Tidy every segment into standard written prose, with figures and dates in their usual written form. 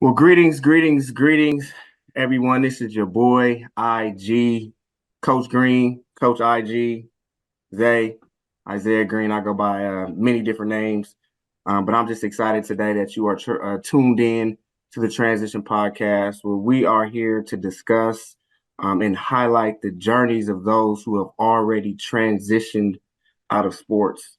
Well, greetings, everyone. This is your boy, IG, Coach Green, Coach IG, Zay, Isaiah Green. I go by many different names, but I'm just excited today that you are tuned in to the Transition Podcast, where we are here to discuss and highlight the journeys of those who have already transitioned out of sports.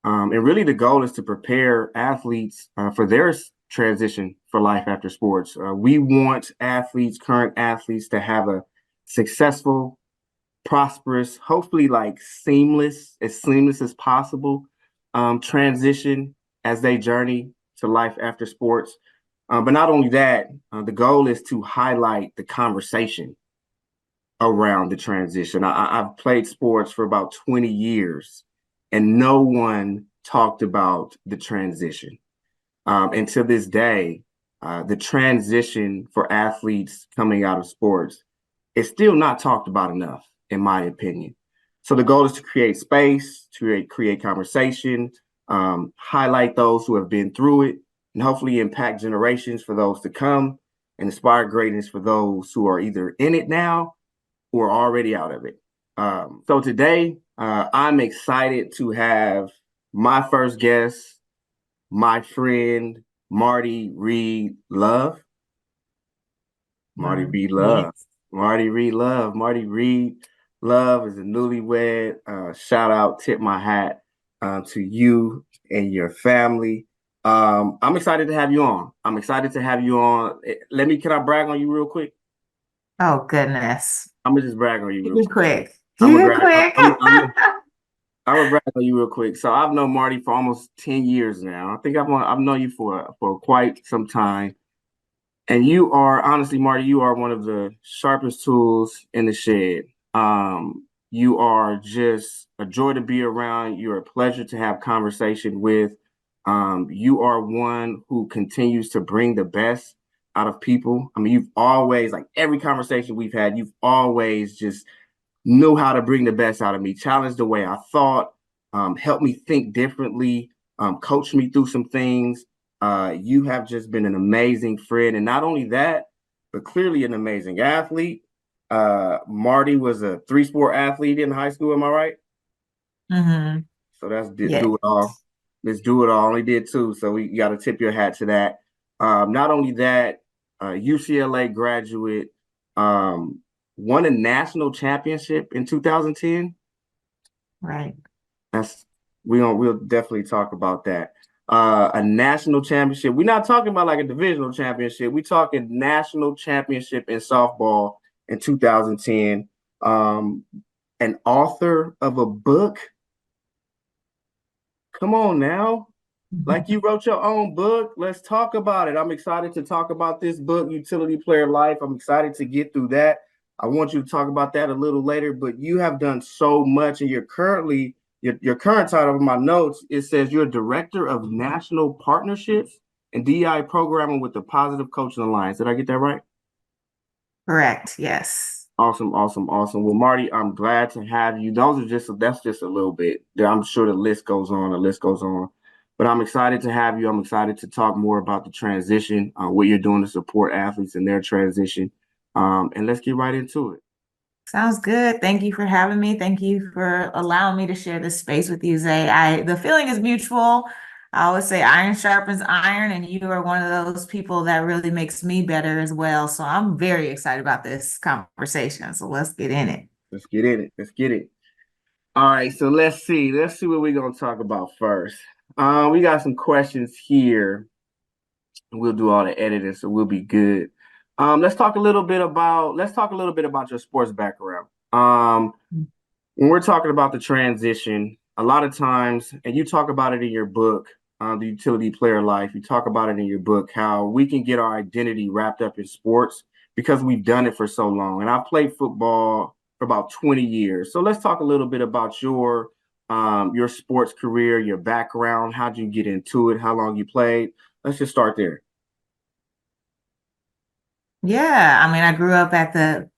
And really, the goal is to prepare athletes for their transition for life after sports. We want current athletes, to have a successful, prosperous, hopefully as seamless as possible transition as they journey to life after sports. But not only that, the goal is to highlight the conversation around the transition. I've played sports for about 20 years, and no one talked about the transition. And to this day, the transition for athletes coming out of sports is still not talked about enough, in my opinion. So the goal is to create space, to create conversation, highlight those who have been through it, and hopefully impact generations for those to come, and inspire greatness for those who are either in it now or already out of it. So today, I'm excited to have my first guest, my friend, Marti Reed Love. Marti Reed Love. Yes. Marti Reed Love. Marti Reed Love is a newlywed. Shout out, tip my hat to you and your family. I'm excited to have you on. Can I brag on you real quick? Oh, goodness. I'm gonna just brag on you real quick. I'm gonna brag on you real quick. So I've known Marti for almost 10 years now. I think I've known you for quite some time. And you are, honestly, Marti, you are one of the sharpest tools in the shed. You are just a joy to be around. You're a pleasure to have conversation with. You are one who continues to bring the best out of people. I mean, you've always, like every conversation we've had, you've always just knew how to bring the best out of me, challenge the way I thought, help me think differently, coach me through some things. You have just been an amazing friend. And not only that, but clearly an amazing athlete. Marti was a 3-sport athlete in high school. Am I right? Mm-hmm. So that's do it all. Let's do it all. Only did 2. So you got to tip your hat to that. Not only that, UCLA graduate, won a national championship in 2010. Right. We'll definitely talk about that. A national championship. We're not talking about like a divisional championship. We're talking national championship in softball in 2010. An author of a book. Come on now. Like, you wrote your own book. Let's talk about it. I'm excited to talk about this book, Utility Player Life. I'm excited to get through that. I want you to talk about that a little later, but you have done so much, and you're currently, your current title of my notes, it says you're Director of National Partnerships and DEI Programming with the Positive Coaching Alliance. Did I get that right? Correct. Yes. Awesome. Well, Marti, I'm glad to have you. That's just a little bit. I'm sure the list goes on. But I'm excited to have you. I'm excited to talk more about the transition, what you're doing to support athletes in their transition. And let's get right into it. Sounds good. Thank you for having me. Thank you for allowing me to share this space with you, Zay. The feeling is mutual. I always say iron sharpens iron, and you are one of those people that really makes me better as well. So I'm very excited about this conversation. So let's get in it. Let's get it. All right. So let's see what we're going to talk about first. We got some questions here. We'll do all the editing, so we'll be good. Let's talk a little bit about your sports background. When we're talking about the transition, a lot of times, and you talk about it in your book, The Utility Player Life, you talk about it in your book, how we can get our identity wrapped up in sports because we've done it for so long. And I've played football for about 20 years. So let's talk a little bit about your sports career, your background. How'd you get into it? How long you played? Let's just start there. Yeah, I mean, I grew up at the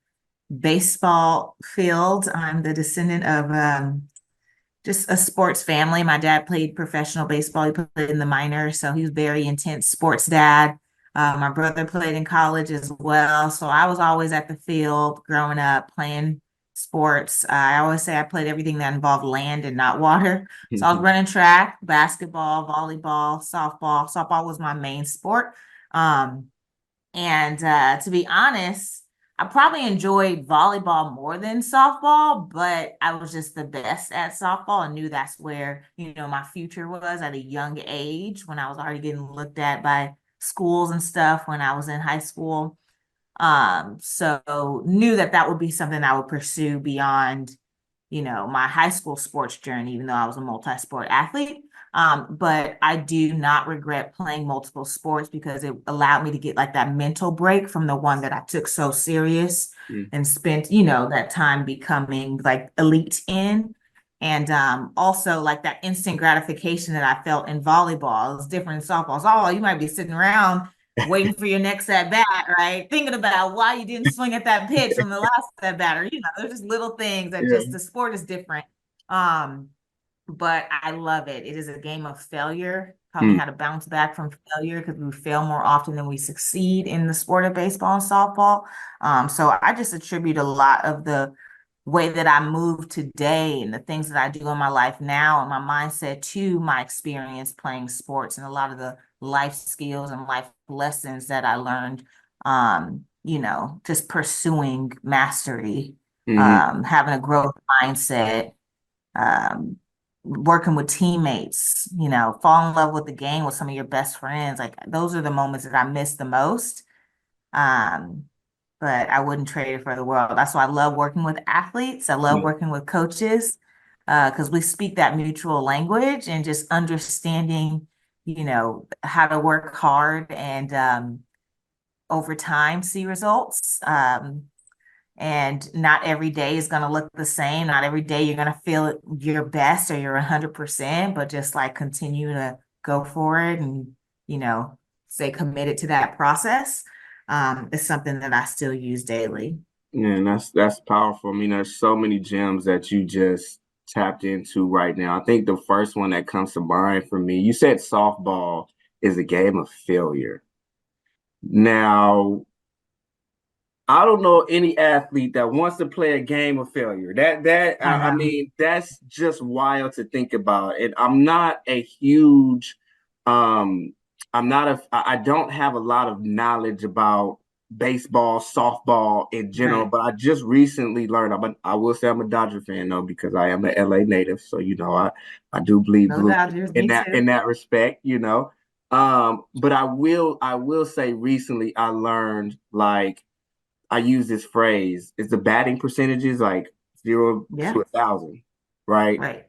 baseball field. I'm the descendant of just a sports family. My dad played professional baseball. He played in the minors, so he was very intense sports dad. My brother played in college as well. So I was always at the field growing up playing sports. I always say I played everything that involved land and not water. So I was running track, basketball, volleyball, softball. Softball was my main sport. Um, and to be honest, I probably enjoyed volleyball more than softball, but I was just the best at softball and knew that's where, my future was at a young age when I was already getting looked at by schools and stuff when I was in high school. So knew that that would be something I would pursue beyond, my high school sports journey, even though I was a multi-sport athlete. But I do not regret playing multiple sports because it allowed me to get like that mental break from the one that I took so serious Mm. and spent, that time becoming like elite in. And also like that instant gratification that I felt in volleyball is different in softball. Oh, you might be sitting around waiting for your next at bat, right? Thinking about why you didn't swing at that pitch from the last at bat, or there's just little things that Yeah. just the sport is different. Um, but I love it. It is a game of failure. Taught me Mm. how to bounce back from failure because we fail more often than we succeed in the sport of baseball and softball. So I just attribute a lot of the way that I move today and the things that I do in my life now and my mindset to my experience playing sports and a lot of the life skills and life lessons that I learned, just pursuing mastery, Mm. having a growth mindset, um, working with teammates, fall in love with the game with some of your best friends. Like those are the moments that I miss the most. Um, but I wouldn't trade it for the world. That's why I love working with athletes. I love Mm. working with coaches because we speak that mutual language and just understanding, how to work hard and over time see results. And not every day is going to look the same. Not every day you're going to feel your best or you're 100%, but just like continue to go for it and, stay committed to that process is something that I still use daily. Yeah, and that's powerful. I mean, there's so many gems that you just tapped into right now. I think the first one that comes to mind for me, you said softball is a game of failure. Now, I don't know any athlete that wants to play a game of failure. I I know. mean, that's just wild to think about. And I'm not a huge, um, I don't have a lot of knowledge about baseball, softball in general, Right. but I just recently learned. I will say I'm a Dodger fan though because I am an LA native, so I do bleed Go blue Dodgers, in me that too. respect. But I will say recently I learned like I use this phrase. It's the batting percentages like zero to Yeah. 1,000, right? Right.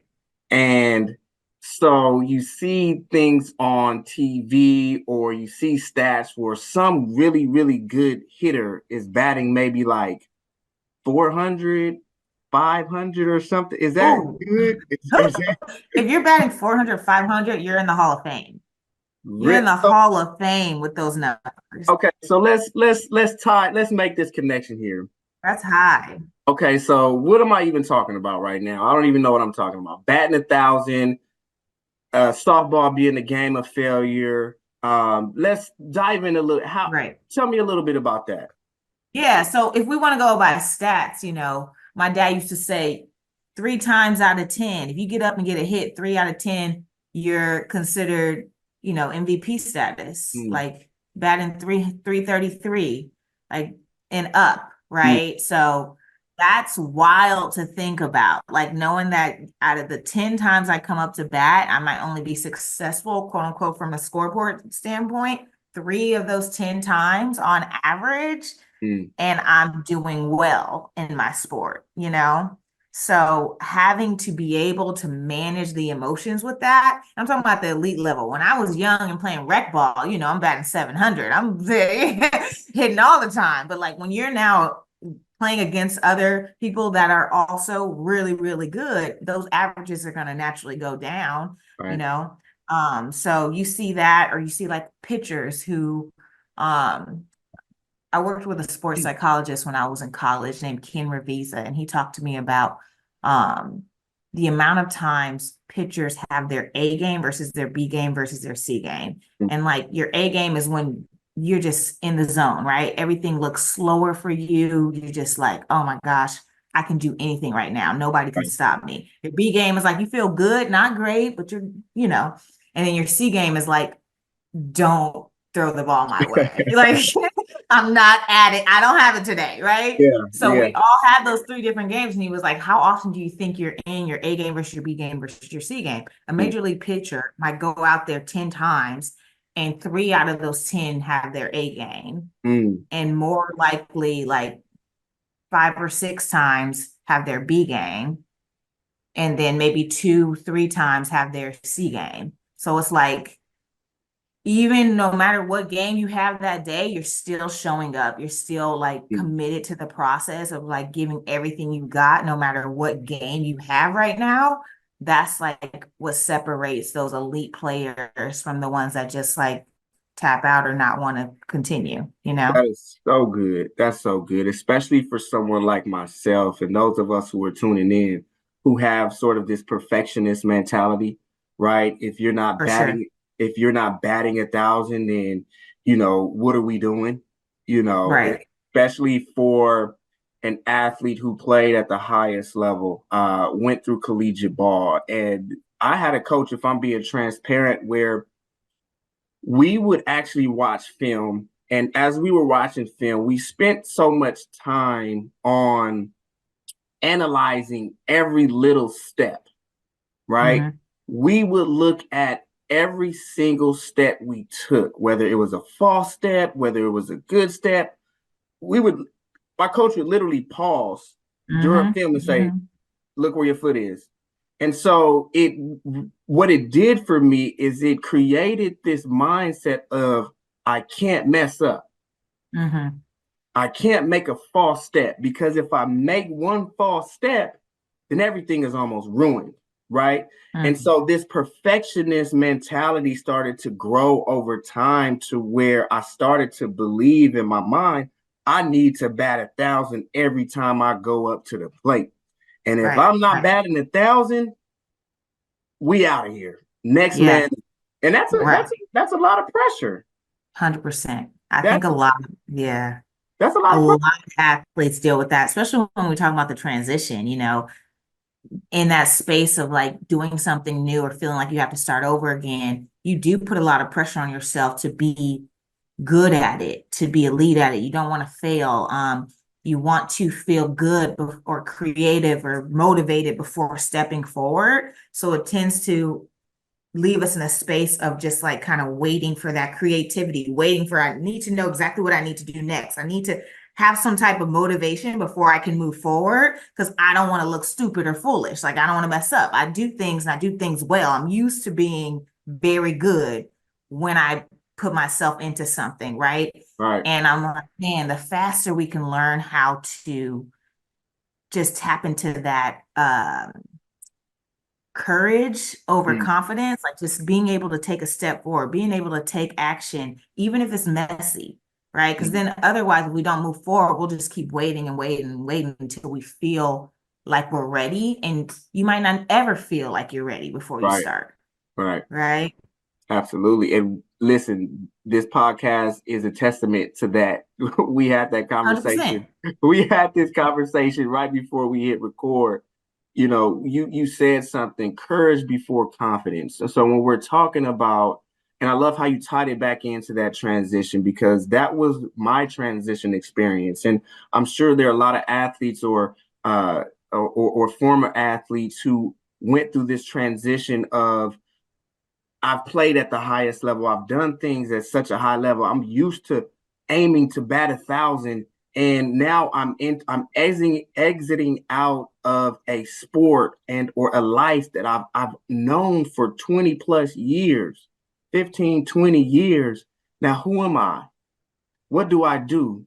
And so you see things on TV or you see stats where some really, really good hitter is batting maybe like 400, 500 or something. Is that Oh, good? Is that if you're batting 400, 500, you're in the Hall of Fame. You're in the so, Hall of Fame with those numbers. okay, so let's make this connection here. That's high. Okay, so what am I even talking about right now? I don't even know what I'm talking about. Batting 1,000, softball being a game of failure. Let's dive in a little. Right. Tell me a little bit about that. Yeah, so if we want to go by stats, my dad used to say 3 times out of 10, if you get up and get a hit 3 out of 10, you're considered, MVP status, Mm. like batting 333, like and up, Mm. right? So that's wild to think about. Like knowing that out of the 10 times I come up to bat, I might only be successful, quote unquote, from a scoreboard standpoint, 3 of those 10 times on average Mm. and I'm doing well in my sport. So having to be able to manage the emotions with that, I'm talking about the elite level. When I was young and playing rec ball, I'm batting 700. I'm hitting all the time. But like when you're now playing against other people that are also really, really good, those averages are going to naturally go down, you Right. know? So you see that, or you see like pitchers who, um, I worked with a sports psychologist when I was in college named Ken Revisa, and he talked to me about um, the amount of times pitchers have their A game versus their B game versus their C game. Mm. And like your A game is when you're just in the zone, right? Everything looks slower for you. You're just like, oh my gosh, I can do anything right now. Nobody can Right. stop me. Your B game is like, you feel good, not great, but you're. And then your C game is like, don't throw the ball my way. Like, I'm not at it. I don't have it today, right? Yeah, So yeah. we all had those three different games. And he was like, how often do you think you're in your A game versus your B game versus your C game? A Mm, major league pitcher might go out there 10 times, and 3 out of those 10 have their A game. mm, And more likely, like 5 or 6 times have their B game. And then maybe 2, 3 times have their C game. So it's like, even no matter what game you have that day, you're still showing up. You're still like mm. committed to the process of like giving everything you got, no matter what game you have right now. That's like what separates those elite players from the ones that just like tap out or not want to continue, you know? That is so good. That's so good, especially for someone like myself and those of us who are tuning in who have sort of this perfectionist mentality, right? For sure. If you're not batting 1,000, then what are we doing? Right. Especially for an athlete who played at the highest level, went through collegiate ball, and I had a coach, if I'm being transparent, where we would actually watch film. And as we were watching film, we spent so much time on analyzing every little step, right? Hmm. We would look at every single step we took, whether it was a false step, whether it was a good step. We would, my coach would literally pause during Hmm. film and say, Hmm. look where your foot is. And so what it did for me is it created this mindset of I can't mess up. Hmm. I can't make a false step, because if I make one false step, then everything is almost ruined, right? And Hmm. so this perfectionist mentality started to grow over time to where I started to believe in my mind, I need to bat 1,000 every time I go up to the plate. And if Right. I'm not Right. batting 1,000, we out of here. Next Yeah. man. And Right. that's a lot of pressure. 100%. I think That's a lot, yeah. that's a lot A of lot pressure. of athletes deal with that, especially when we talk about the transition, in that space of like doing something new or feeling like you have to start over again. You do put a lot of pressure on yourself to be good at it, to be elite at it. You don't want to fail. You want to feel good or creative or motivated before stepping forward. So it tends to leave us in a space of just like kind of waiting for that creativity, waiting for, I need to know exactly what I need to do next. I need to have some type of motivation before I can move forward, because I don't want to look stupid or foolish. Like, I don't want to mess up. I do things and I do things well. I'm used to being very good when I put myself into something, right? Right. And I'm like, man, the faster we can learn how to just tap into that courage over Mm, confidence, like just being able to take a step forward, being able to take action, even if it's messy, right? Because mm. then otherwise, if we don't move forward, we'll just keep waiting and waiting and waiting until we feel like we're ready. And you might not ever feel like you're ready before you Right. start, Right. right? Absolutely. And listen, this podcast is a testament to that. We had that 100%. conversation. We had this conversation right before we hit record. You said something, courage before confidence. So when we're talking about, and I love how you tied it back into that transition, because that was my transition experience. And I'm sure there are a lot of athletes or former athletes who went through this transition of, I've played at the highest level. I've done things at such a high level. I'm used to aiming to bat 1,000, and now I'm exiting out of a sport and or a life that I've known for 20 plus years, 15, 20 years. Now, who am I? What do I do?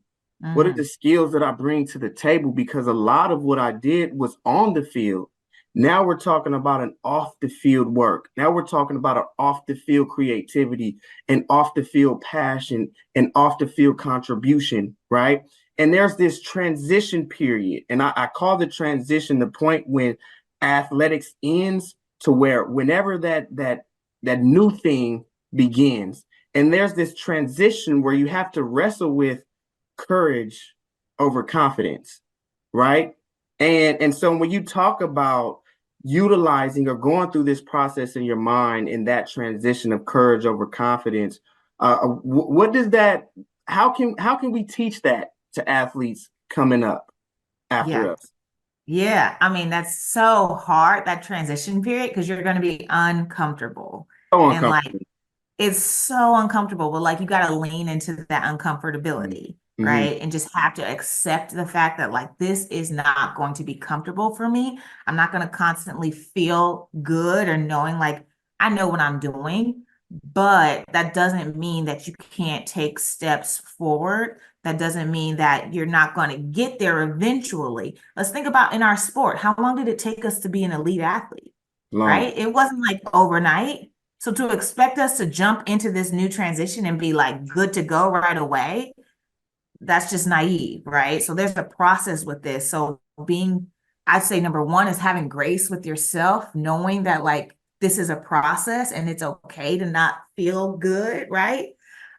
What are the Hmm. skills that I bring to the table? Because a lot of what I did was on the field. Now we're talking about an off the field work. Now we're talking about an off the field creativity and off the field passion and off the field contribution, right? And there's this transition period. And I call the transition the point when athletics ends, to where whenever that new thing begins. And there's this transition where you have to wrestle with courage over confidence, right? And so when you talk about utilizing or going through this process in your mind in that transition of courage over confidence, what does that? How can we teach that to athletes coming up after Yeah. us? Yeah. I mean, that's so hard, that transition period, because you're going to be uncomfortable. So And like, uncomfortable. it's so uncomfortable, but like you got to lean into that uncomfortability, Mm-hmm. right? And just have to accept the fact that like this is not going to be comfortable for me. I'm not going to constantly feel good or knowing like I know what I'm doing, but that doesn't mean that you can't take steps forward. That doesn't mean that you're not going to get there eventually. Let's think about in our sport, how long did it take us to be an elite athlete, Long. right? It wasn't like overnight. So to expect us to jump into this new transition and be like good to go right away, that's just naive, right? So there's a process with this. So I'd say number one is having grace with yourself, knowing that like this is a process and it's okay to not feel good, right?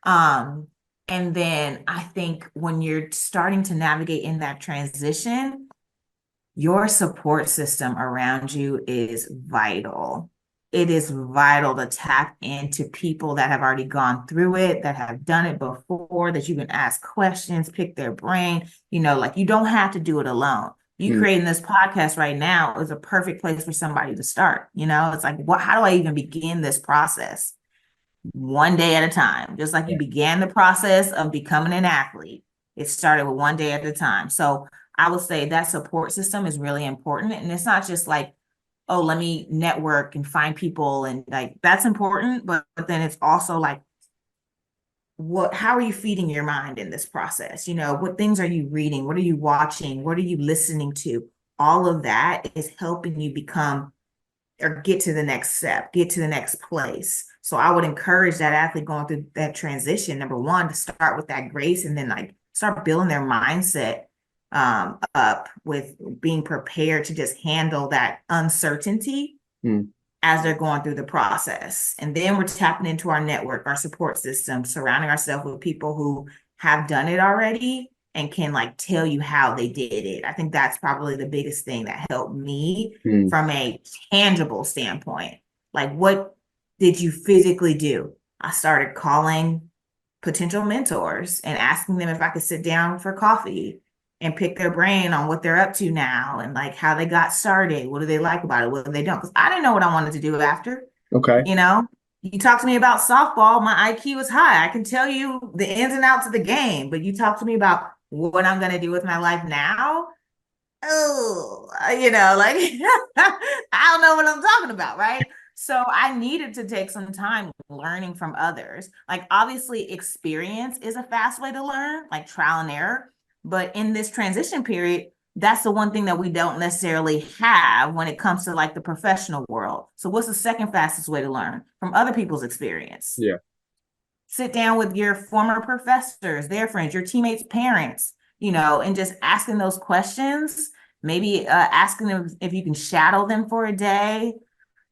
Um, and then I think when you're starting to navigate in that transition, your support system around you is vital. It is vital to tap into people that have already gone through it, that have done it before, that you can ask questions, pick their brain. Like you don't have to do it alone. You Mm, creating this podcast right now is a perfect place for somebody to start. It's like, how do I even begin this process? One day at a time, just like you yeah. began the process of becoming an athlete. It started with one day at a time. So I would say that support system is really important. And it's not just like, oh, let me network and find people. And like, that's important. But then it's also like, how are you feeding your mind in this process? What things are you reading? What are you watching? What are you listening to? All of that is helping you become or get to the next step, get to the next place. So I would encourage that athlete going through that transition, number one, to start with that grace and then like start building their mindset up with being prepared to just handle that uncertainty Mm, as they're going through the process. And then we're tapping into our network, our support system, surrounding ourselves with people who have done it already and can like tell you how they did it. I think that's probably the biggest thing that helped me mm. from a tangible standpoint. Like, what did you physically do? I started calling potential mentors and asking them if I could sit down for coffee and pick their brain on what they're up to now and like how they got started. What do they like about it? What do they don't? Because I didn't know what I wanted to do after. Okay. You know, you talk to me about softball, my IQ is high. I can tell you the ins and outs of the game, but you talk to me about what I'm going to do with my life now. Oh, like I don't know what I'm talking about, right? So I needed to take some time learning from others. Like obviously experience is a fast way to learn, like trial and error. But in this transition period, that's the one thing that we don't necessarily have when it comes to like the professional world. So what's the second fastest way to learn? From other people's experience. Yeah. Sit down with your former professors, their friends, your teammates' parents, and just asking those questions. Maybe asking them if you can shadow them for a day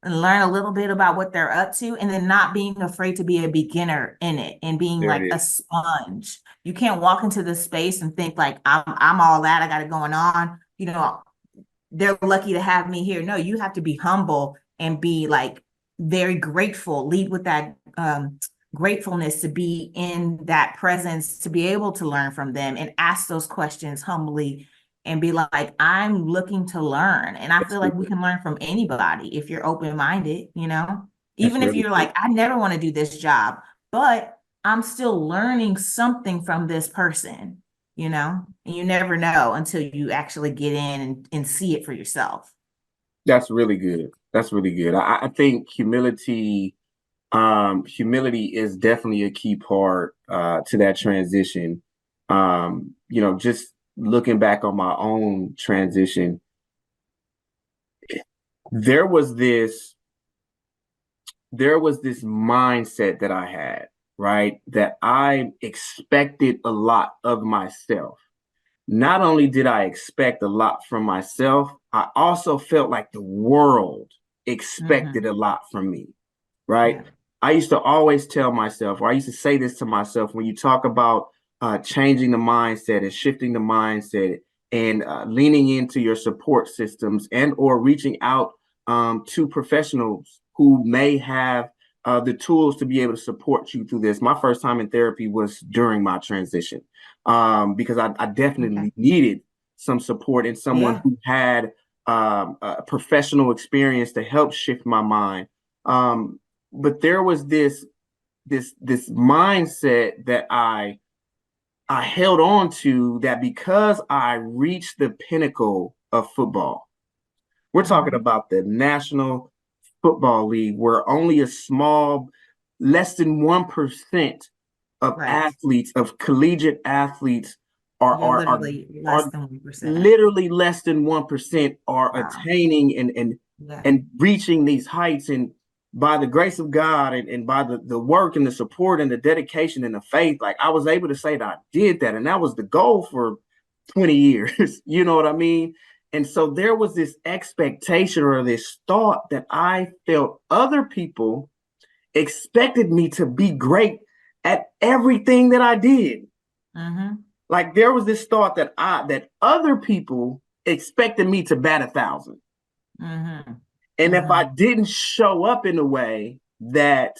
and learn a little bit about what they're up to, and then not being afraid to be a beginner in it and being There like it a is. sponge. You can't walk into this space and think like I'm all that, I got it going on. They're lucky to have me here. No, you have to be humble and be like very grateful, lead with that gratefulness to be in that presence, to be able to learn from them and ask those questions humbly and be like, I'm looking to learn. And I That's feel like we good. can learn from anybody if you're open-minded. That's Even if really you're good. like, I never want to do this job, but I'm still learning something from this person. And you never know until you actually get in and see it for yourself. That's really good. That's really good. I think humility is definitely a key part to that transition. Just looking back on my own transition, there was this there was this mindset that I had, right? That I expected a lot of myself. Not only did I expect a lot from myself, I also felt like the world expected Mhm. a lot from me, right? Yeah. I used to always tell myself, or I used to say this to myself, when you talk about changing the mindset and shifting the mindset and leaning into your support systems and or reaching out to professionals who may have the tools to be able to support you through this. My first time in therapy was during my transition because I definitely needed some support and someone who had a professional experience to help shift my mind. But there was this mindset that I held on to, that because I reached the pinnacle of football, we're talking about the National Football League, where only a small, less than 1% of athletes, of collegiate athletes, You're are are literally less are than 1%. literally less than 1% are attaining and reaching these heights. And by the grace of God and by the work and the support and the dedication and the faith, like I was able to say that I did that. And that was the goal for 20 years. You know what I mean? And so there was this expectation or this thought that I felt other people expected me to be great at everything that I did. Like there was this thought that other people expected me to bat 1,000. And if I didn't show up in a way that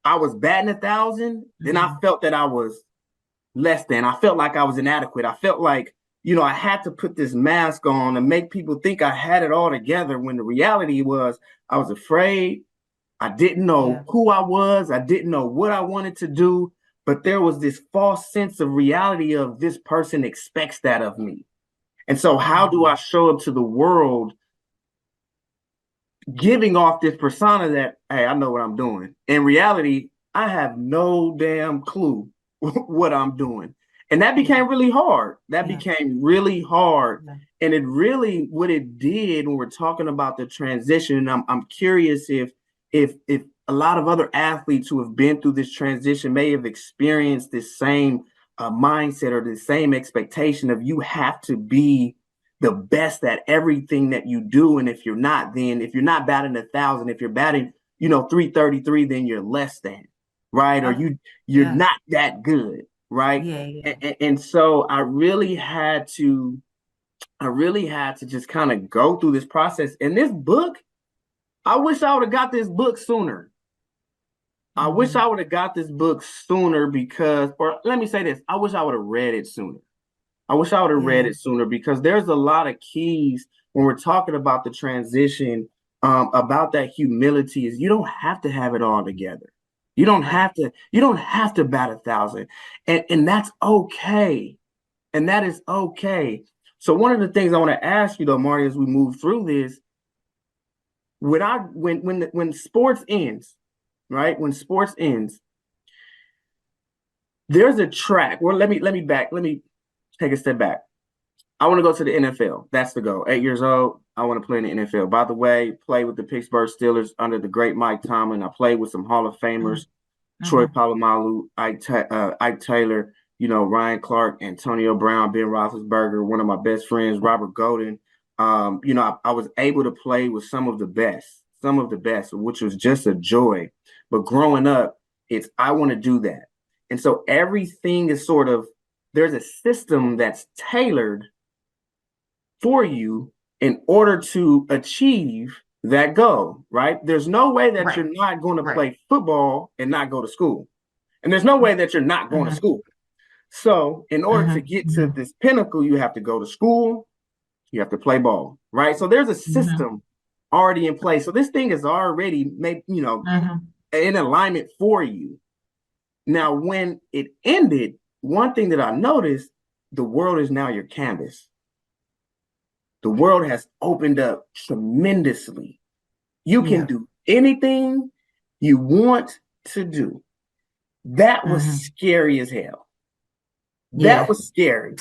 I was batting 1,000, then I felt that I was less than. I felt like I was inadequate. I felt like, I had to put this mask on and make people think I had it all together, when the reality was I was afraid. I didn't know who I was. I didn't know what I wanted to do. But there was this false sense of reality of this person expects that of me. And so how do I show up to the world giving off this persona that, hey, I know what I'm doing? In reality, I have no damn clue what I'm doing. And that became really hard. That became really hard. And it really, what it did when we're talking about the transition, and I'm curious if a lot of other athletes who have been through this transition may have experienced this same mindset or the same expectation of you have to be the best at everything that you do. And if you're not, then if you're not batting 1,000, if you're batting, 333, then you're less than, right? Or you're not that good, right? And so I really had to just kind of go through this process. And this book, I wish I would have got this book sooner. I wish I would have got this book sooner because, or let me say this, I wish I would have read it sooner. I wish I would have read it sooner, because there's a lot of keys when we're talking about the transition, about that humility. Is you don't have to have it all together. You don't have to bat 1,000. And that's okay. And that is okay. So one of the things I want to ask you though, Marty, as we move through this, when sports ends, right? When sports ends, there's a track. Well, let me take a step back. I want to go to the NFL. That's the goal. 8 years old, I want to play in the NFL. By the way, play with the Pittsburgh Steelers under the great Mike Tomlin. I played with some Hall of Famers, Troy Polamalu, Ike Taylor, Ryan Clark, Antonio Brown, Ben Roethlisberger, one of my best friends, Robert Golden. I was able to play with some of the best, which was just a joy. But growing up, I want to do that. And so everything is there's a system that's tailored for you in order to achieve that goal, right? There's no way that you're not going to play football and not go to school. And there's no way that you're not going to school. So in order to get to this pinnacle, you have to go to school, you have to play ball, right? So there's a system already in place. So this thing is already made, in alignment for you. Now, when it ended, one thing that I noticed, the world is now your canvas. The world has opened up tremendously. You can do anything you want to do. That was scary as hell. That was scary.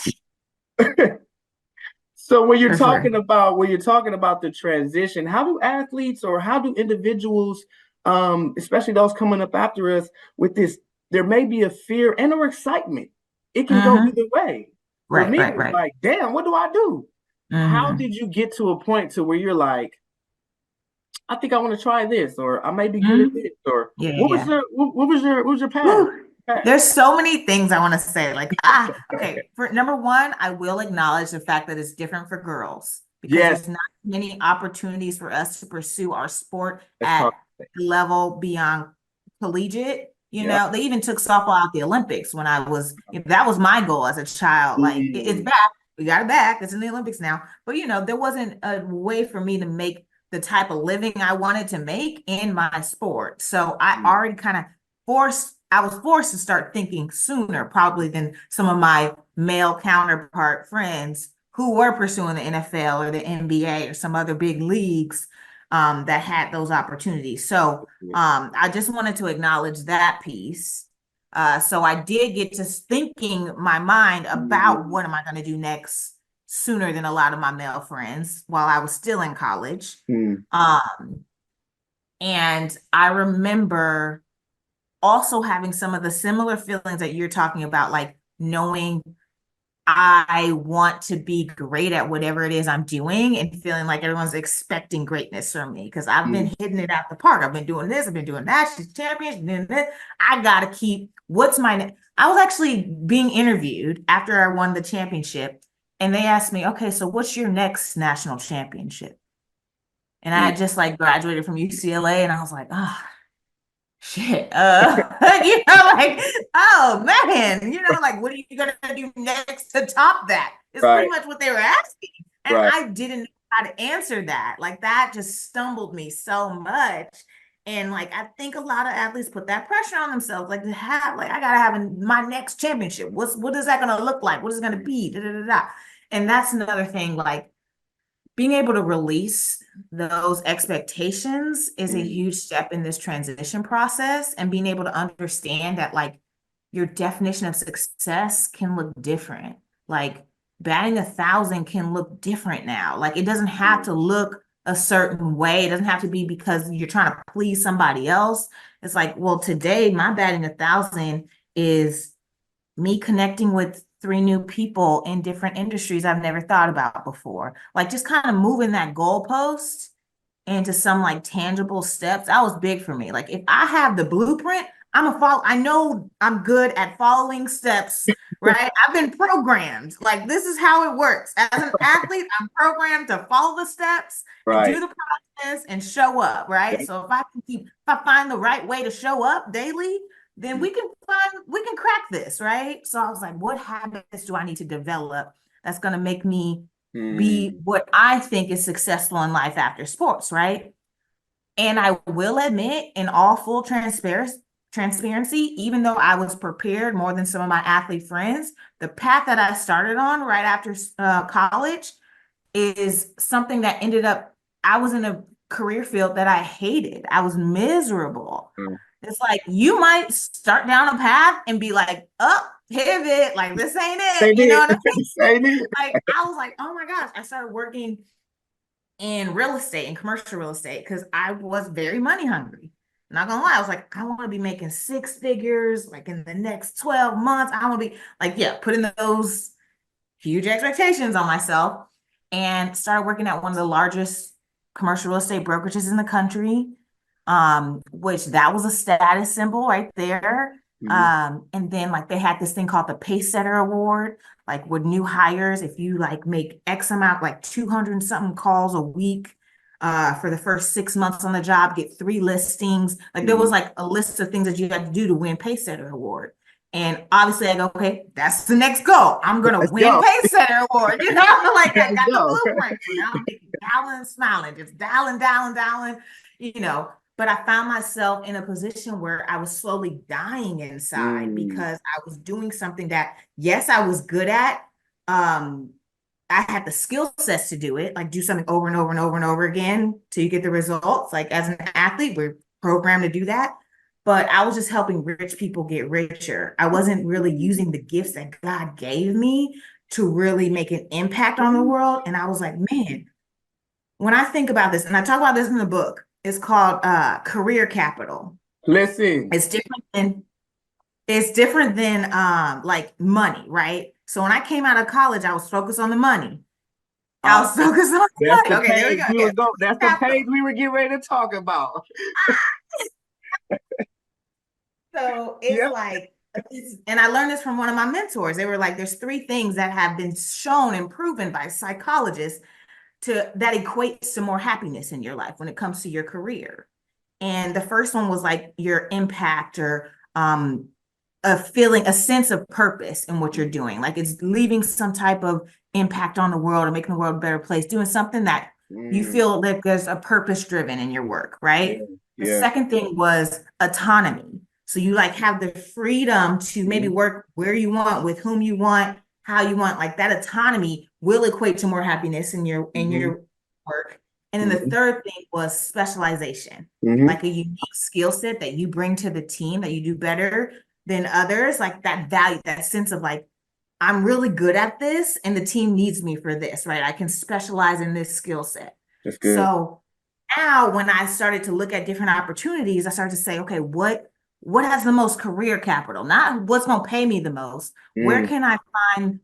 So when you're talking about the transition, how do athletes or how do individuals, especially those coming up after us with this, there may be a fear and or excitement. It can go either way. For me, it was like, damn, what do I do? How did you get to a point to where you're like, I think I want to try this, or I may be good at Mhm. this, or Yeah, what was yeah. your path? Whew. There's so many things I want to say. Like, okay. For number one, I will acknowledge the fact that it's different for girls because Yes, there's not many opportunities for us to pursue our sport let's at talk. the level beyond collegiate. Yep. They even took softball out the Olympics when that was my goal as a child. Like, it's Mm, back. We got it back. It's in the Olympics now. But, there wasn't a way for me to make the type of living I wanted to make in my sport. So I mm, already kind of I was forced to start thinking sooner, probably than some of my male counterpart friends who were pursuing the NFL or the NBA or some other big leagues that had those opportunities. So I just wanted to acknowledge that piece. So I did get to thinking my mind about mm, what am I going to do next sooner than a lot of my male friends while I was still in college. mm, Um, and I remember also having some of the similar feelings that you're talking about, like knowing I want to be great at whatever it is I'm doing and feeling like everyone's expecting greatness from me because I've mm, been hitting it out the park. I've been doing this, I've been doing that, she's champion, she's doing this. I gotta keep what's my I was actually being interviewed after I won the championship, and they asked me, okay, so what's your next national championship? And I mm. had just like graduated from UCLA, and I was like, oh, shit. Like, oh man, like, what are you gonna do next to top that? It's pretty Right, much what they were asking. And right. I didn't know how to answer that. Like, that just stumbled me so much. And like, I think a lot of athletes put that pressure on themselves, like to have, like, I gotta have my next championship. What is that gonna look like? What is it gonna be? Da, da, da, da. And that's another thing, like being able to release those expectations is a Mm, huge step in this transition process, and being able to understand that like your definition of success can look different. Like batting 1,000 can look different now. Like it doesn't have mm, to look a certain way. It doesn't have to be because you're trying to please somebody else. It's like, well, today my batting 1,000 is me connecting with three new people in different industries I've never thought about before. Like just kind of moving that goalpost into some like tangible steps. That was big for me. Like if I have the blueprint, I know I'm good at following steps, right? I've been programmed. Like this is how it works. As an athlete, I'm programmed to follow the steps and right. do the process and show up, right? Yep. So if I find the right way to show up daily, then we can crack this, right? So I was like, what habits do I need to develop that's going to make me be Mm, what I think is successful in life after sports, right? And I will admit, in all full transparency, even though I was prepared more than some of my athlete friends, the path that I started on right after college is something that ended up, I was in a career field that I hated. I was miserable. mm. It's like you might start down a path and be like, oh, pivot, like this ain't it. Say You know it. what I mean? Say it. Like I was like, oh my gosh, I started working in real estate and commercial real estate because I was very money hungry. Not gonna lie, I was like, I want to be making six figures like in the next 12 months. I want to be like, yeah, putting those huge expectations on myself and started working at one of the largest commercial real estate brokerages in the country, which that was a status symbol right there. Mm, And then like they had this thing called the Pace Setter Award, like with new hires, if you like make X amount, like 200 something calls a week, for the first 6 months on the job, get 3 listings. Like there was mm. like a list of things that you had to do to win Pace Setter Award. And obviously I go, okay, that's the next goal. I'm gonna Let's win go. Pace Setter Award. Like I Let's got the go. blueprint. So now I'm making dialing and smiling, just dialing, dialing, dialing, But I found myself in a position where I was slowly dying inside Mm, because I was doing something that, yes, I was good at. Um, I had the skill sets to do it, like do something over and over and over and over again till you get the results. Like as an athlete, we're programmed to do that. But I was just helping rich people get richer. I wasn't really using the gifts that God gave me to really make an impact on the world. And I was like, man, when I think about this, and I talk about this in the book, it's called career capital. listen. It's different than like money, right? So when I came out of college, I was focused on the money. I was focused on the That's money. the Okay, there we page go. we Yeah. were go. That's the Capital. page we were getting ready to talk about. So it's Yeah. like, and I learned this from one of my mentors. They were like, there's three things that have been shown and proven by psychologists that equates to more happiness in your life when it comes to your career. And the first one was like your impact or a sense of purpose in what you're doing. Like it's leaving some type of impact on the world or making the world a better place, doing something that you feel like there's a purpose driven in your work, right? Yeah. The Yeah. second thing was autonomy. So you like have the freedom to maybe work where you want, with whom you want, how you want. Like that autonomy will equate to more happiness in your work. And then the third thing was specialization, like a unique skill set that you bring to the team that you do better than others, like that value, that sense of like, I'm really good at this and the team needs me for this, right? I can specialize in this skill set. That's good. So now when I started to look at different opportunities, I started to say, okay, what has the most career capital? Not what's going to pay me the most. Where can I find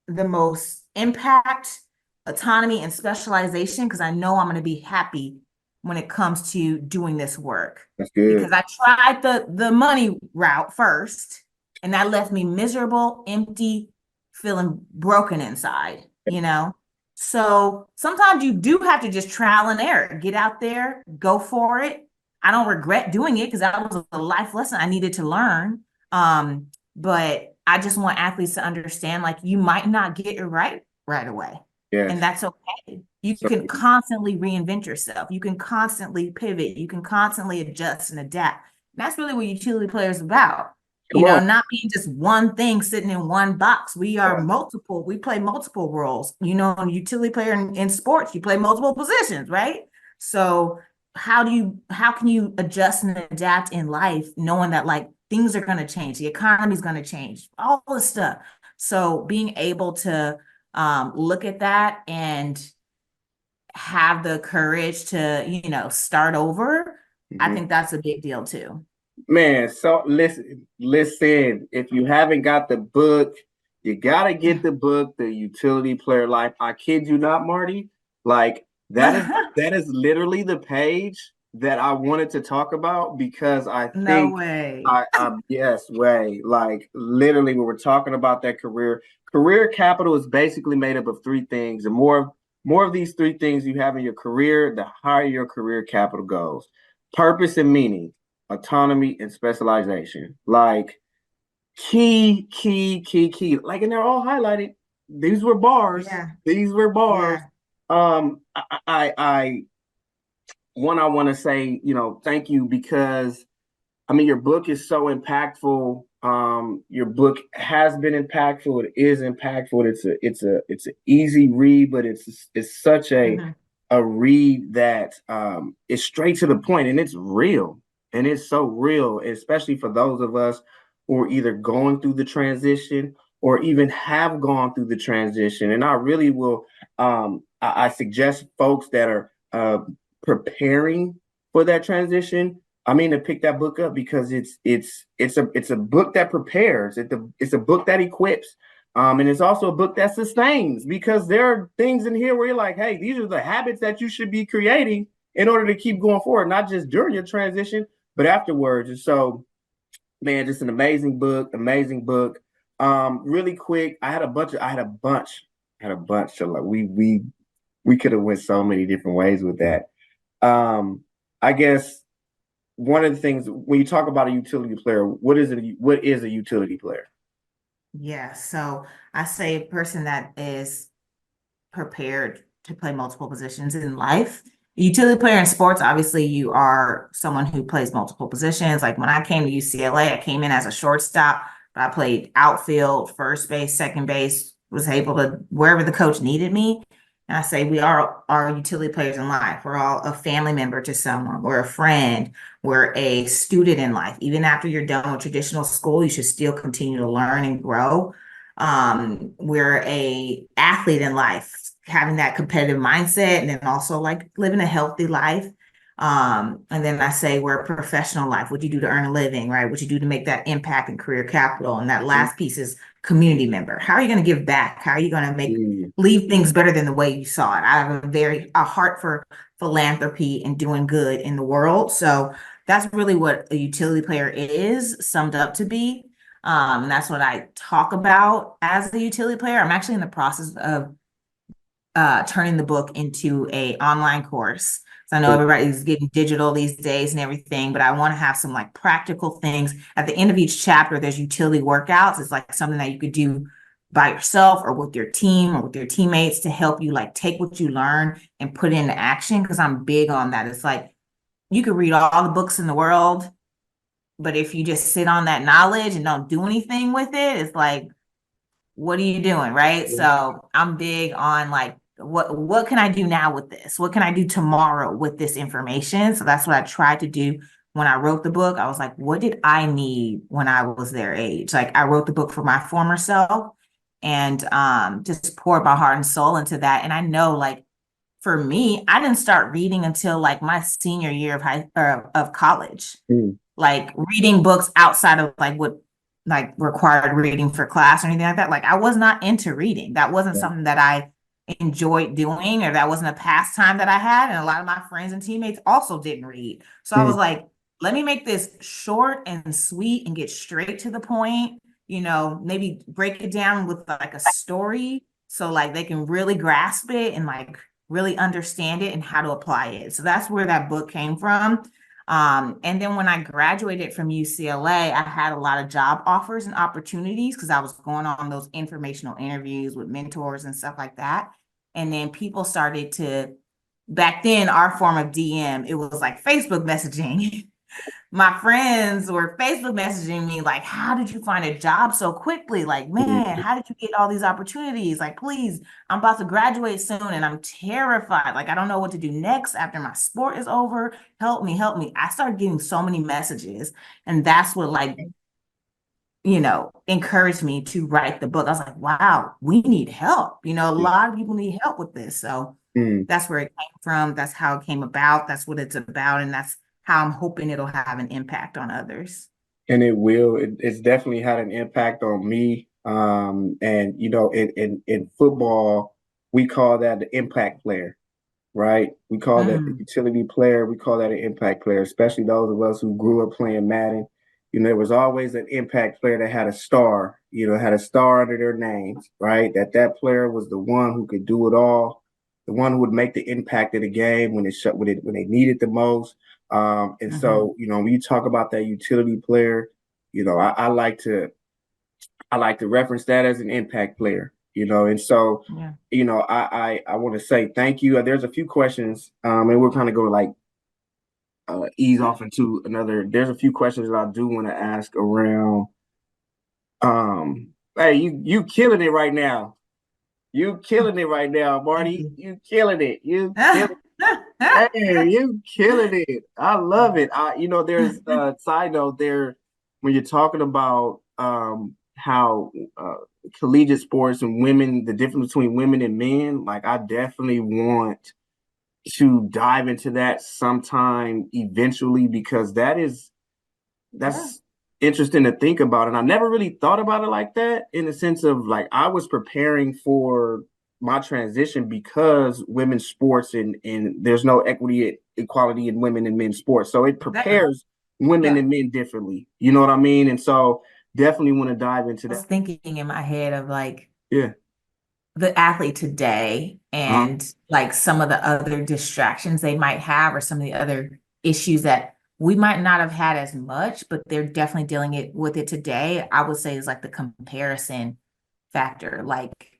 the most impact, autonomy, and specialization? Because I know I'm going to be happy when it comes to doing this work. That's good. Because I tried the money route first, and that left me miserable, empty, feeling broken inside, you know? So sometimes you do have to just trial and error, get out there, go for it. I don't regret doing it because that was a life lesson I needed to learn. But I just want athletes to understand, like, you might not get it right away. Yes. And that's okay. You can constantly reinvent yourself. You can constantly pivot. You can constantly adjust and adapt. And that's really what utility player is about. Not being just one thing sitting in one box. We are multiple. We play multiple roles. Utility player in sports, you play multiple positions, right? So how can you adjust and adapt in life, knowing that like things are going to change, the economy is going to change, all this stuff. So being able to look at that and have the courage to start over, I think that's a big deal too. Man, so listen, if you haven't got the book, you gotta get the book, The Utility Player Life. I kid you not, Marty. Like that is literally the page that I wanted to talk about because I No think way. yes, way. Like literally when we're talking about that career capital is basically made up of three things. And more of these three things you have in your career, the higher your career capital goes. Purpose and meaning, autonomy, and specialization. Like key. Like, and they're all highlighted. These were bars. Yeah. These were bars. Yeah. I want to say, thank you because I mean, your book is so impactful. Your book has been impactful. It is impactful. It's an easy read, but it's such a read that is straight to the point and it's real. And it's so real, especially for those of us who are either going through the transition or even have gone through the transition. And I really will I suggest folks that are preparing for that transition, to pick that book up because it's a book that prepares. It's a book that equips. And it's also a book that sustains because there are things in here where you're like, hey, these are the habits that you should be creating in order to keep going forward, not just during your transition, but afterwards. And so, man, just an amazing book, amazing book. Really quick, I had a bunch. So like we could have went so many different ways with that. I guess one of the things when you talk about a utility player, what is it? What is a utility player? Yeah. So I say a person that is prepared to play multiple positions in life. A utility player in sports, obviously, you are someone who plays multiple positions. Like when I came to UCLA, I came in as a shortstop, but I played outfield, first base, second base, was able to wherever the coach needed me. And I say we are utility players in life. We're all a family member to someone. We're a friend. We're a student in life. Even after you're done with traditional school, you should still continue to learn and grow. We're a athlete in life, having that competitive mindset, and then also like living a healthy life. And then I say we're a professional life. What you do to earn a living, right? What you do to make that impact and career capital. And that last piece is community member? How are you going to give back? How are you going to Mm. leave things better than the way you saw it? I have a heart for philanthropy and doing good in the world. So that's really what a utility player is summed up to be. And that's what I talk about as a utility player. I'm actually in the process of turning the book into a online course. So I know everybody's getting digital these days and everything, but I want to have some like practical things. At the end of each chapter, there's utility workouts. It's like something that you could do by yourself or with your team or with your teammates to help you like take what you learn and put it into action. Cause I'm big on that. It's like you could read all the books in the world, but if you just sit on that knowledge and don't do anything with it, it's like, what are you doing, right? So I'm big on like what can I do now with this? What can I do tomorrow with this information? So that's what I tried to do when I wrote the book. I was like, what did I need when I was their age? Like I wrote the book for my former self and just poured my heart and soul into that. And I know like for me, I didn't start reading until like my senior year of college, Mm. like reading books outside of like what like required reading for class or anything like that. Like I was not into reading. That wasn't Yeah. something that I enjoyed doing, or that wasn't a pastime that I had. And a lot of my friends and teammates also didn't read. So I was Mm. like, let me make this short and sweet and get straight to the point, maybe break it down with like a story so like they can really grasp it and like really understand it and how to apply it. So that's where that book came from. And then when I graduated from UCLA, I had a lot of job offers and opportunities because I was going on those informational interviews with mentors and stuff like that. And then people started to, back then, our form of DM, it was like Facebook messaging. My friends were Facebook messaging me like, how did you find a job so quickly? Like, man, Mm. how did you get all these opportunities? Like, please, I'm about to graduate soon and I'm terrified. Like, I don't know what to do next after my sport is over. Help me, help me. I started getting so many messages. And that's what like, encouraged me to write the book. I was like, wow, we need help. A lot of people need help with this. So Mm. that's where it came from. That's how it came about. That's what it's about. And that's how I'm hoping it'll have an impact on others. And it will. It's definitely had an impact on me. And in football, we call that the impact player, right? We call that the Mm, utility player. We call that an impact player, especially those of us who grew up playing Madden. There was always an impact player that had a star, had a star under their names, right? That player was the one who could do it all, the one who would make the impact of the game when they needed the most. And mhm. so, when you talk about that utility player, I like to reference that as an impact player, and so, Yeah. I want to say thank you. There's a few questions, and we're kind of going to like ease Yeah. off into another. There's a few questions that I do want to ask around. Hey, you killing it right now. You killing it right now, Thank Marty. you. You killing it. You killing. Hey, you killing it. I love it. There's a side note there when you're talking about how collegiate sports and women, the difference between women and men. Like, I definitely want to dive into that sometime eventually because Yeah. that's interesting to think about. And I never really thought about it like that in the sense of like I was preparing for my transition because women's sports and there's no equity equality in women and men's sports. So it Exactly. prepares women Yeah. and men differently. You know what I mean? And so definitely want to dive into I was that. thinking in my head of like Yeah. the athlete today Uh-huh. and like some of the other distractions they might have or some of the other issues that we might not have had as much, but they're definitely dealing with it today. I would say is like the comparison factor. Like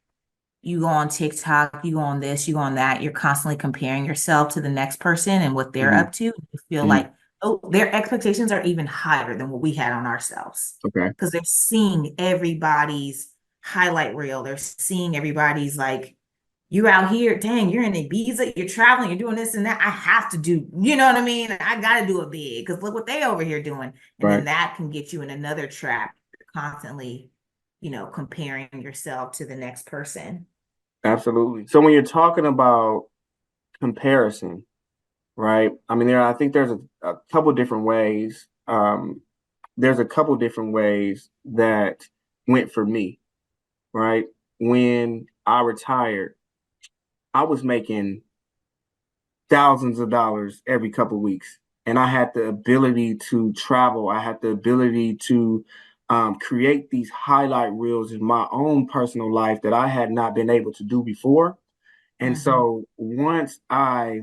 you go on TikTok, you go on this, you go on that, you're constantly comparing yourself to the next person and what they're Mm-hmm. up to. You feel Mm-hmm. like, oh, their expectations are even higher than what we had on ourselves Okay. because they're seeing everybody's highlight reel. They're seeing everybody's like, you're out here, dang, you're in Ibiza, you're traveling, you're doing this and that. I have to do, you know what I mean? I got to do it big because look what they over here doing. And then Right. that can get you in another trap, constantly, comparing yourself to the next person. Absolutely. So when you're talking about comparison, right? I mean, I think there's a couple different ways. There's a couple different ways that went for me. right? When I retired, I was making thousands of dollars every couple of weeks. And I had the ability to travel. I had the ability to create these highlight reels in my own personal life that I had not been able to do before. And so once I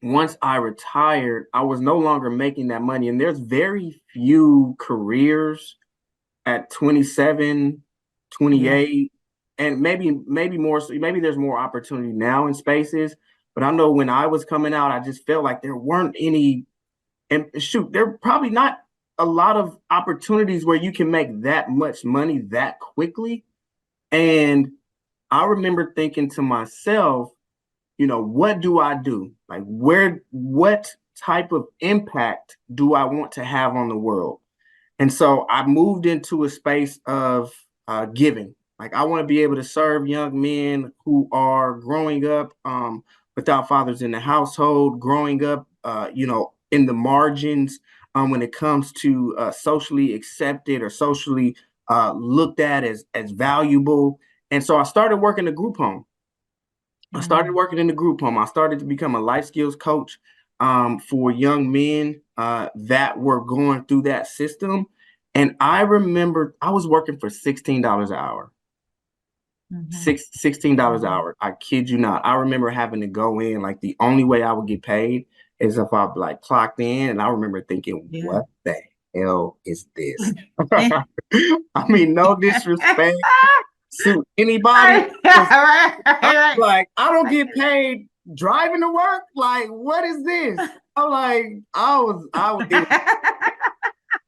retired, I was no longer making that money. And there's very few careers at 27, Yeah. 28, and maybe more. So maybe there's more opportunity now in spaces. But I know when I was coming out, I just felt like there weren't any. And shoot, there are probably not a lot of opportunities where you can make that much money that quickly. And I remember thinking to myself, what do I do? Like, what type of impact do I want to have on the world? And so I moved into a space of giving. Like, I want to be able to serve young men who are growing up without fathers in the household, growing up, in the margins when it comes to socially accepted or socially looked at as valuable. And so I started working a group home. I started working in the group home. I started to become a life skills coach for young men that were going through that system. And I remember I was working for $16 an hour. $16 an hour. I kid you not. I remember having to go in, like the only way I would get paid is if I like clocked in. And I remember thinking, Yeah. what the hell is this? I mean, no disrespect to anybody. Right. Like, I don't get paid driving to work. Like, what is this? I'm like,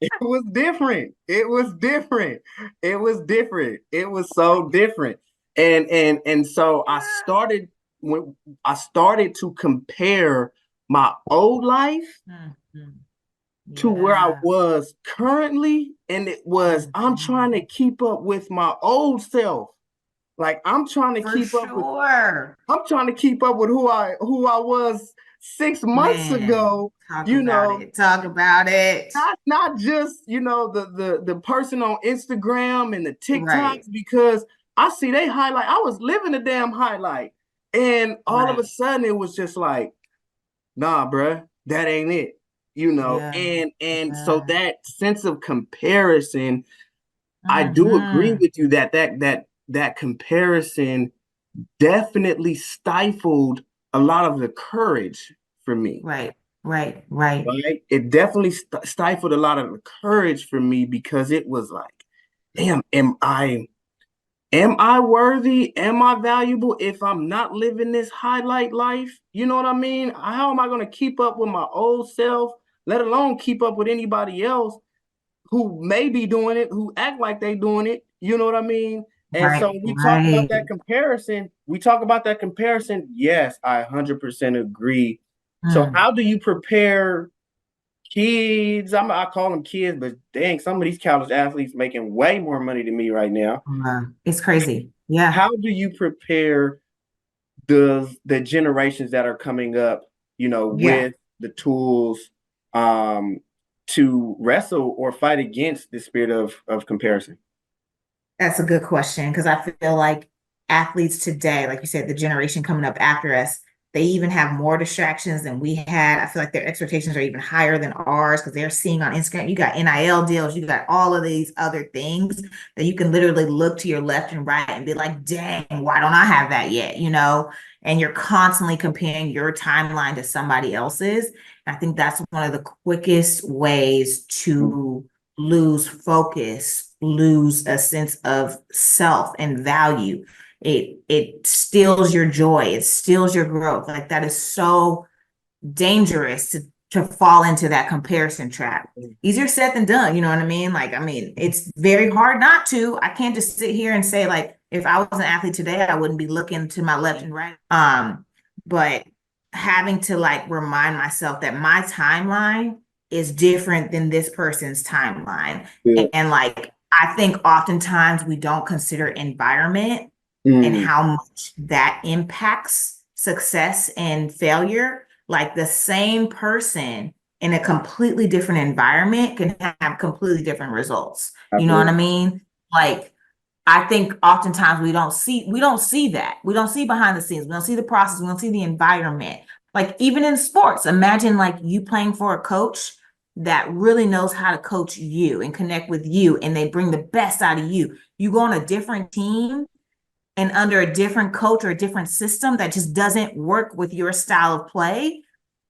it was different. It was different. It was different. It was so different. And so I started to compare my old life to where I Yeah. was currently. And it was, I'm trying to keep up with my old self. Like, For sure. I'm trying to keep up with who I was 6 months Man, ago, talk you about know, it. Talk about it. not just, the person on Instagram and the Right. TikToks, because I see they highlight. I was living a damn highlight. And all of a Right. sudden it was just like, nah, bruh, that ain't it. Yeah. And so Yeah. that sense of comparison, I do agree Mm-hmm. with you that comparison definitely stifled a lot of the courage for me. Right. Right. Right. Right? It definitely stifled a lot of the courage for me because it was like, damn, am I worthy? Am I valuable if I'm not living this highlight life? You know what I mean? How am I going to keep up with my old self, let alone keep up with anybody else who may be doing it, who act like they doing it? You know what I mean? And so Right. we talk about Right. that comparison. We talk about that comparison. Yes, I 100% agree. So Mm. how do you prepare kids? I call them kids, but dang, some of these college athletes making way more money than me right now. It's crazy. Yeah. How do you prepare the generations that are coming up, Yeah. with the tools um, to wrestle or fight against the spirit of comparison? That's a good question because I feel like athletes today, like you said, the generation coming up after us, they even have more distractions than we had. I feel like their expectations are even higher than ours because they're seeing on Instagram, you got NIL deals, you got all of these other things that you can literally look to your left and right and be like, dang, why don't I have that yet? And you're constantly comparing your timeline to somebody else's. And I think that's one of the quickest ways to lose focus, lose a sense of self and value. It steals your joy, it steals your growth. Like that is so dangerous to fall into that comparison trap. Easier said than done, you know what I mean? Like, I mean, it's very hard not to. I can't just sit here and say, like, if I was an athlete today, I wouldn't be looking to my left and right. But having to like remind myself that my timeline is different than this person's timeline. Yeah. And like, I think oftentimes we don't consider environment and Mm, how much that impacts success and failure. Like the same person in a completely different environment can have completely different results. You know what I absolutely. mean? Like I think oftentimes we don't see that. We don't see behind the scenes. We don't see the process. We don't see the environment. Like even in sports, imagine like you playing for a coach that really knows how to coach you and connect with you, and they bring the best out of you. You go on a different team and under a different coach or a different system that just doesn't work with your style of play,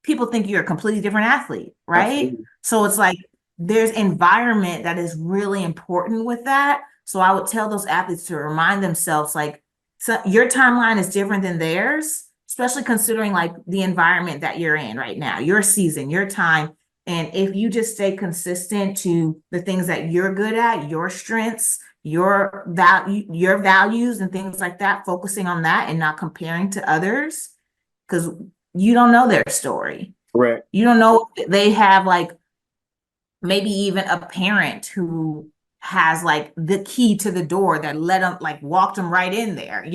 people think you're a completely different athlete, right? Absolutely. So it's like there's environment that is really important with that. So I would tell those athletes to remind themselves like, so your timeline is different than theirs, especially considering like the environment that you're in right now, your season, your time. And if you just stay consistent to the things that you're good at, your strengths, your values and things like that, focusing on that and not comparing to others, because you don't know their story. Correct. You don't know if they have like maybe even a parent who has like the key to the door that let them like walked them right in there,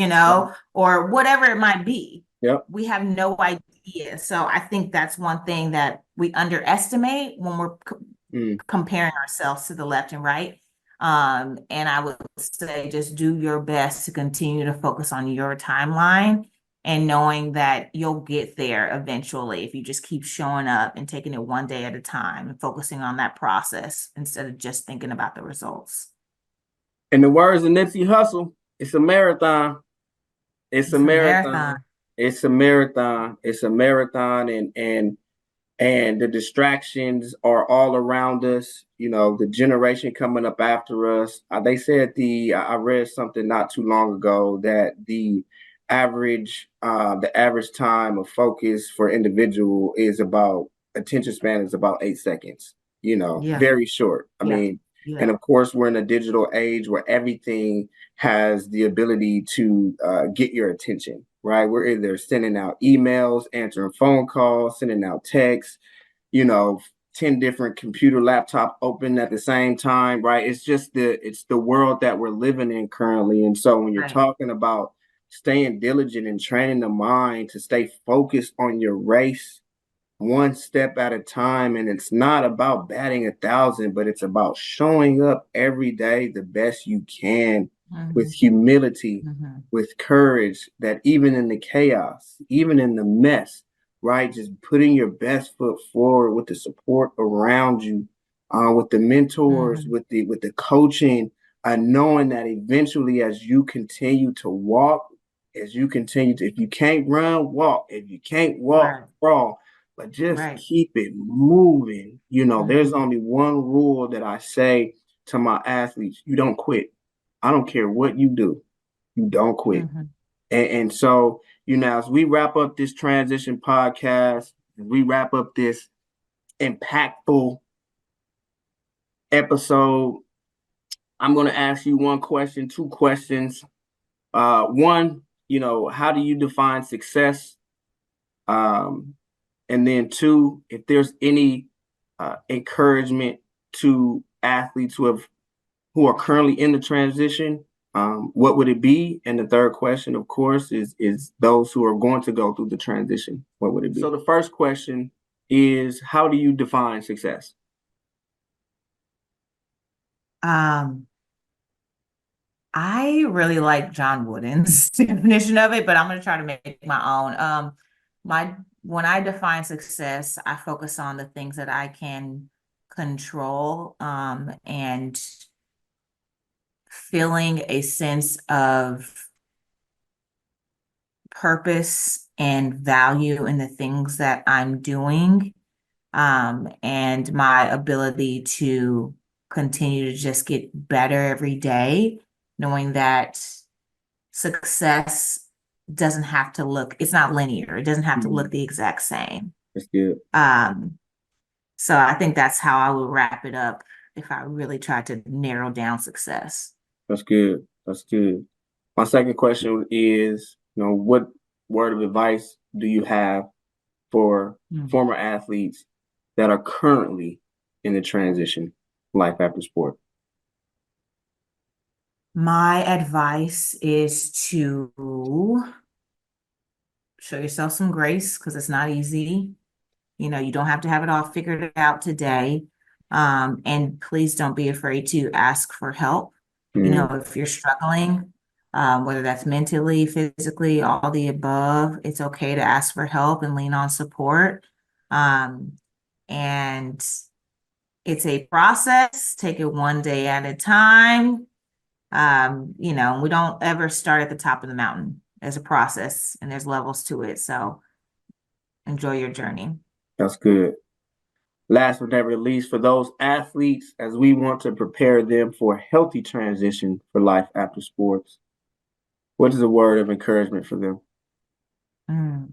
or whatever it might be. Yep. We have no idea. So I think that's one thing that we underestimate when we're comparing ourselves to the left and right. And I would say just do your best to continue to focus on your timeline and knowing that you'll get there eventually if you just keep showing up and taking it one day at a time and focusing on that process instead of just thinking about the results. In the words of Nipsey Hussle, it's a marathon. It's a marathon. It's a marathon. It's a marathon, and the distractions are all around us. The generation coming up after us. They said I read something not too long ago that the average time of focus for individual is about attention span is about 8 seconds. Yeah. Very short. I Yeah. mean, Yeah. and of course, we're in a digital age where everything has the ability to get your attention, right? We're either sending out emails, answering phone calls, sending out texts, 10 different computer laptop open at the same time, right? It's the world that we're living in currently. And so when you're talking about staying diligent and training the mind to stay focused on your race, one step at a time, and it's not about batting 1,000, but it's about showing up every day the best you can with humility, with courage, that even in the chaos, even in the mess, right, just putting your best foot forward with the support around you, with the mentors, with the coaching, knowing that eventually as you continue to walk, if you can't run, walk. If you can't walk, crawl. But just keep it moving. There's only one rule that I say to my athletes: you don't quit. I don't care what you do, you don't quit. And so, as we wrap up this transition podcast, as we wrap up this impactful episode, I'm going to ask you one question, two questions. One, how do you define success? And then two, if there's any encouragement to athletes who are currently in the transition, what would it be? And the third question, of course, is those who are going to go through the transition, what would it be? So the first question is, how do you define success? I really like John Wooden's definition of it, but I'm going to try to make my own. When I define success, I focus on the things that I can control, and feeling a sense of purpose and value in the things that I'm doing, and my ability to continue to just get better every day, knowing that success doesn't have to look, it's not linear. It doesn't have to look the exact same. That's good. So I think that's how I would wrap it up if I really tried to narrow down success. That's good. That's good. My second question is, what word of advice do you have for former athletes that are currently in the transition, life after sport? My advice is to show yourself some grace because it's not easy. You don't have to have it all figured out today. And please don't be afraid to ask for help. You know, if you're struggling, whether that's mentally, physically, all the above, it's okay to ask for help and lean on support. And it's a process, take it one day at a time. You know, we don't ever start at the top of the mountain. There's a process and there's levels to it. So enjoy your journey. That's good. Last but never least, for those athletes, as we want to prepare them for a healthy transition for life after sports, what is a word of encouragement for them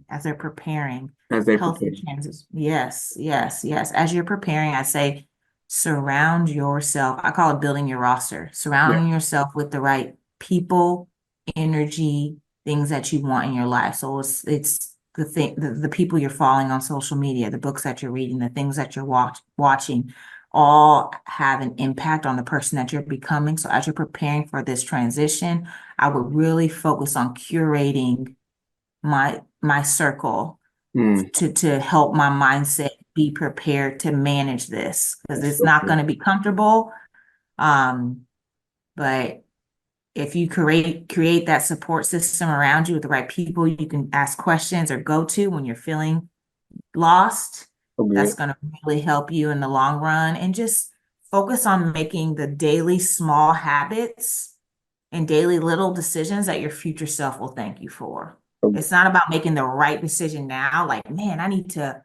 As they're preparing as they healthy prepare? transition. Yes, yes, yes. As you're preparing, I say surround yourself. I call it building your roster. Yeah. Surrounding yourself with the right people, energy, things that you want in your life. So it's the people you're following on social media, the books that you're reading, the things that you're watching, all have an impact on the person that you're becoming. So as you're preparing for this transition, I would really focus on curating my circle Mm, to help my mindset be prepared to manage this because that's it's so not good. going to be comfortable. Um, but if you create that support system around you with the right people you can ask questions or go to when you're feeling lost, So that's good. going to really help you in the long run. And just focus on making the daily small habits and daily little decisions that your future self will thank you for. So good. It's not about making the right decision now, like, man, I need to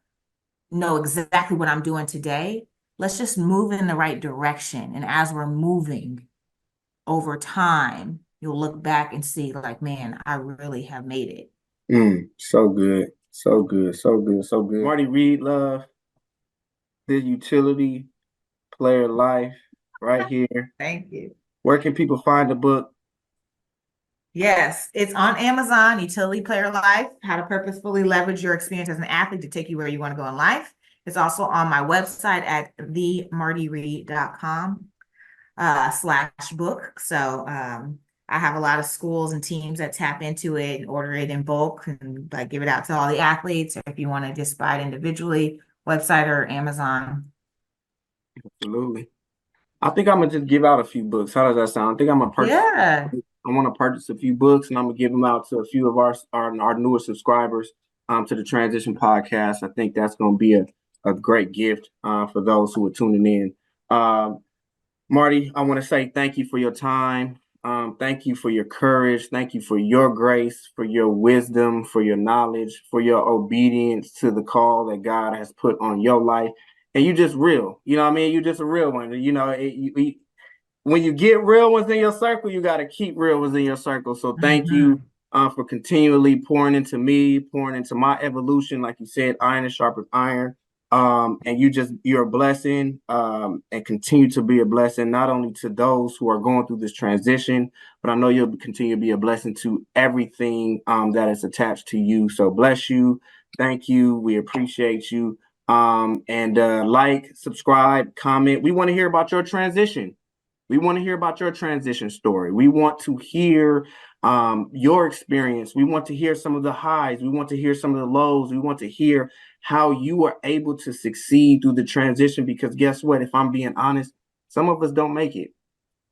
know exactly what I'm doing today. Let's just move in the right direction. And as we're moving over time, you'll look back and see, like, man, I really have made it. So good. So good. So good. So good. Marti Reed, love, the utility player life right here. Thank you. Where can people find the book? Yes, it's on Amazon, Utility Player Life, How to Purposefully Leverage Your Experience as an Athlete to Take You Where You Want to Go in Life. It's also on my website at themartireed.com slash book. So I have a lot of schools and teams that tap into it and order it in bulk and like give it out to all the athletes. Or if you want to just buy it individually, website or Amazon. Absolutely. I think I'm gonna just give out a few books. How does that sound? I think I'm gonna purchase. Yeah. I want to purchase a few books, and I'm gonna give them out to a few of our newer subscribers to the Transition Podcast. I think that's gonna be a great gift for those who are tuning in. Marti, I want to say thank you for your time. Thank you for your courage. Thank you for your grace, for your wisdom, for your knowledge, for your obedience to the call that God has put on your life. And you just real. You know what I mean? You just a real one. You know, when you get real ones in your circle, you got to keep real ones in your circle. So thank you Mhm. for continually pouring into me, pouring into my evolution. Like you said, iron is sharp as iron. And you're a blessing and continue to be a blessing, not only to those who are going through this transition, but I know you'll continue to be a blessing to everything that is attached to you. So bless you. Thank you. We appreciate you. And like, subscribe, comment. We want to hear about your transition. We want to hear about your transition story. We want to hear your experience. We want to hear some of the highs. We want to hear some of the lows. We want to hear how you are able to succeed through the transition. Because guess what? If I'm being honest, some of us don't make it.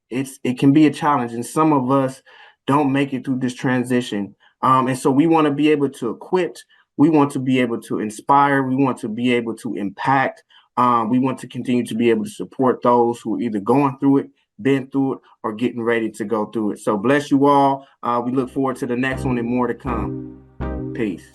It can be a challenge, and some of us don't make it through this transition. And so we want to be able to equip. We want to be able to inspire. We want to be able to impact. We want to continue to be able to support those who are either going through it, been through it, or getting ready to go through it. So bless you all. We look forward to the next one and more to come. Peace.